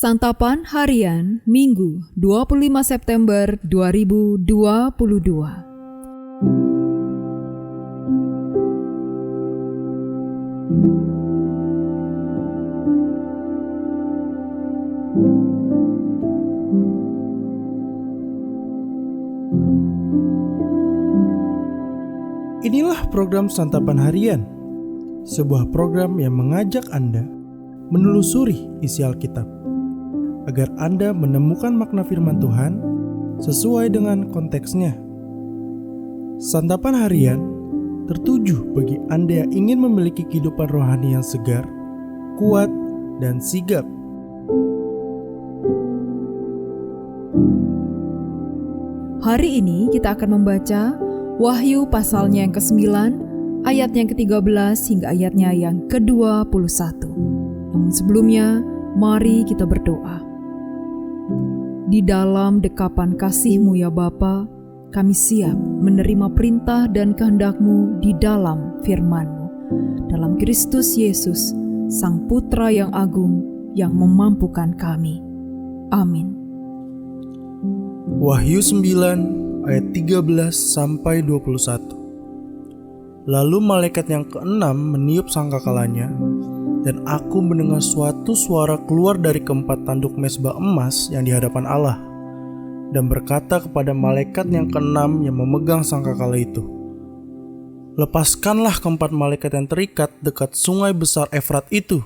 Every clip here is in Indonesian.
Santapan Harian Minggu 25 September 2022. Inilah program Santapan Harian, sebuah program yang mengajak Anda menelusuri isi Alkitab, agar Anda menemukan makna firman Tuhan sesuai dengan konteksnya. Santapan Harian tertuju bagi Anda yang ingin memiliki kehidupan rohani yang segar, kuat, dan sigap. Hari ini kita akan membaca Wahyu pasalnya yang ke-9, ayat yang ke-13 hingga ayatnya yang ke-21. Namun sebelumnya, mari kita berdoa. Di dalam dekapan kasih-Mu ya Bapa, kami siap menerima perintah dan kehendak-Mu di dalam firman-Mu. Dalam Kristus Yesus, Sang Putra yang agung yang memampukan kami. Amin. Wahyu 9 ayat 13 sampai 21. Lalu malaikat yang ke-6 meniup sangkakalanya, dan aku mendengar suatu suara keluar dari keempat tanduk mezbah emas yang di hadapan Allah, dan berkata kepada malaikat yang ke-6 yang memegang sangkakala itu, "Lepaskanlah keempat malaikat yang terikat dekat sungai besar Efrat itu."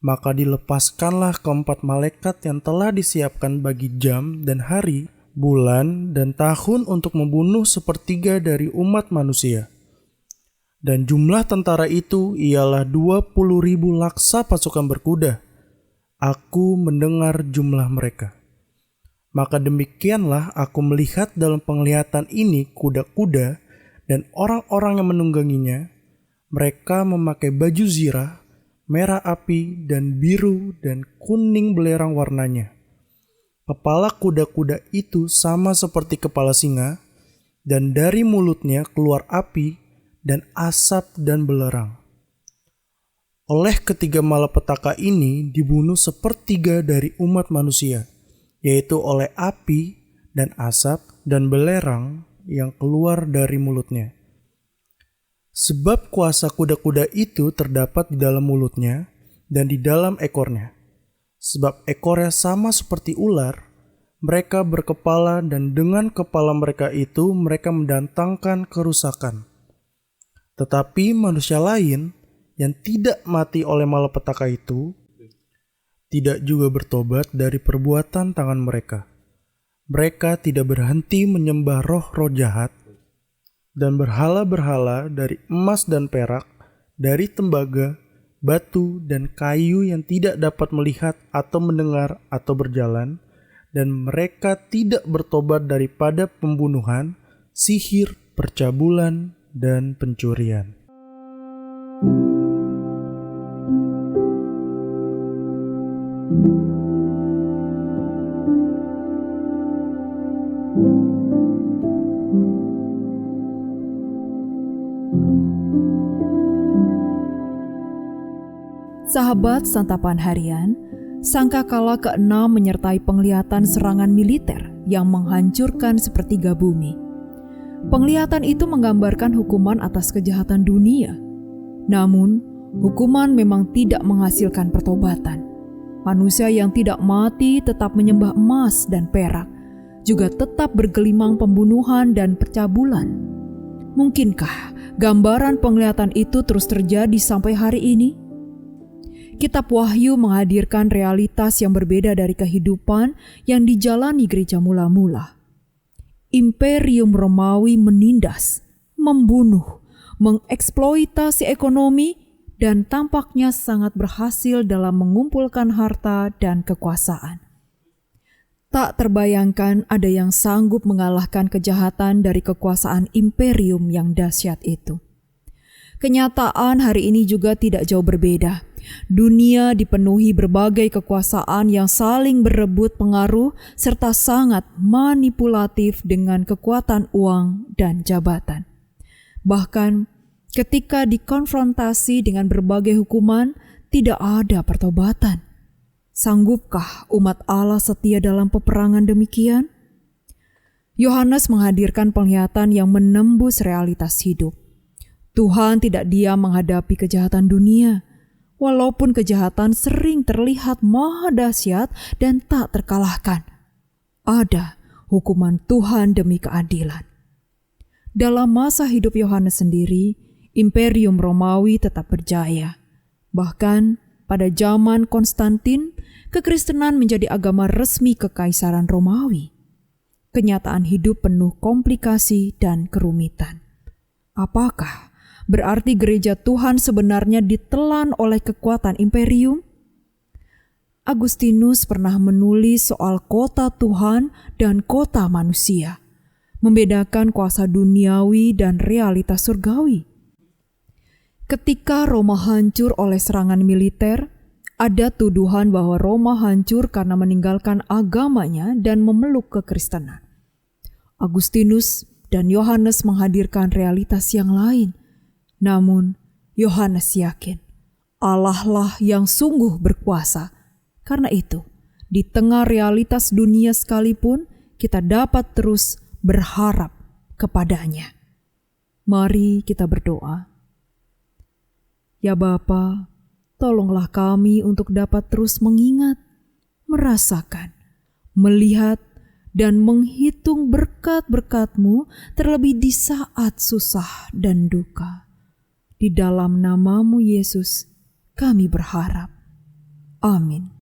Maka dilepaskanlah keempat malaikat yang telah disiapkan bagi jam dan hari, bulan dan tahun untuk membunuh sepertiga dari umat manusia. Dan jumlah tentara itu ialah 20.000 laksa pasukan berkuda. Aku mendengar jumlah mereka. Maka demikianlah aku melihat dalam penglihatan ini kuda-kuda dan orang-orang yang menungganginya. Mereka memakai baju zirah, merah api dan biru dan kuning belerang warnanya. Kepala kuda-kuda itu sama seperti kepala singa, dan dari mulutnya keluar api dan asap dan belerang. Oleh ketiga malapetaka ini dibunuh sepertiga dari umat manusia, yaitu oleh api dan asap dan belerang yang keluar dari mulutnya. Sebab kuasa kuda-kuda itu terdapat di dalam mulutnya dan di dalam ekornya. Sebab ekornya sama seperti ular, mereka berkepala dan dengan kepala mereka itu mereka mendatangkan kerusakan. Tetapi manusia lain yang tidak mati oleh malapetaka itu, tidak juga bertobat dari perbuatan tangan mereka. Mereka tidak berhenti menyembah roh-roh jahat dan berhala-berhala dari emas dan perak, dari tembaga, batu, dan kayu yang tidak dapat melihat atau mendengar atau berjalan, dan mereka tidak bertobat daripada pembunuhan, sihir, percabulan, dan pencurian. Sahabat Santapan Harian, sangkakala ke-6 menyertai penglihatan serangan militer yang menghancurkan sepertiga bumi. Penglihatan itu menggambarkan hukuman atas kejahatan dunia. Namun, hukuman memang tidak menghasilkan pertobatan. Manusia yang tidak mati tetap menyembah emas dan perak, juga tetap bergelimang pembunuhan dan percabulan. Mungkinkah gambaran penglihatan itu terus terjadi sampai hari ini? Kitab Wahyu menghadirkan realitas yang berbeda dari kehidupan yang dijalani gereja mula-mula. Imperium Romawi menindas, membunuh, mengeksploitasi ekonomi, dan tampaknya sangat berhasil dalam mengumpulkan harta dan kekuasaan. Tak terbayangkan ada yang sanggup mengalahkan kejahatan dari kekuasaan imperium yang dahsyat itu. Kenyataan hari ini juga tidak jauh berbeda. Dunia dipenuhi berbagai kekuasaan yang saling berebut pengaruh serta sangat manipulatif dengan kekuatan uang dan jabatan. Bahkan ketika dikonfrontasi dengan berbagai hukuman, tidak ada pertobatan. Sanggupkah umat Allah setia dalam peperangan demikian? Yohanes menghadirkan penglihatan yang menembus realitas hidup. Tuhan tidak diam menghadapi kejahatan dunia, walaupun kejahatan sering terlihat maha dahsyat dan tak terkalahkan. Ada hukuman Tuhan demi keadilan. Dalam masa hidup Yohanes sendiri, Imperium Romawi tetap berjaya. Bahkan pada zaman Konstantin, kekristenan menjadi agama resmi Kekaisaran Romawi. Kenyataan hidup penuh komplikasi dan kerumitan. Apakah berarti gereja Tuhan sebenarnya ditelan oleh kekuatan imperium? Agustinus pernah menulis soal kota Tuhan dan kota manusia, membedakan kuasa duniawi dan realitas surgawi. Ketika Roma hancur oleh serangan militer, ada tuduhan bahwa Roma hancur karena meninggalkan agamanya dan memeluk kekristenan. Agustinus dan Yohanes menghadirkan realitas yang lain. Namun, Yohanes yakin Allah lah yang sungguh berkuasa. Karena itu, di tengah realitas dunia sekalipun, kita dapat terus berharap kepadanya. Mari kita berdoa. Ya Bapa, tolonglah kami untuk dapat terus mengingat, merasakan, melihat, dan menghitung berkat-berkat-Mu terlebih di saat susah dan duka. Di dalam nama-Mu Yesus, kami berharap. Amin.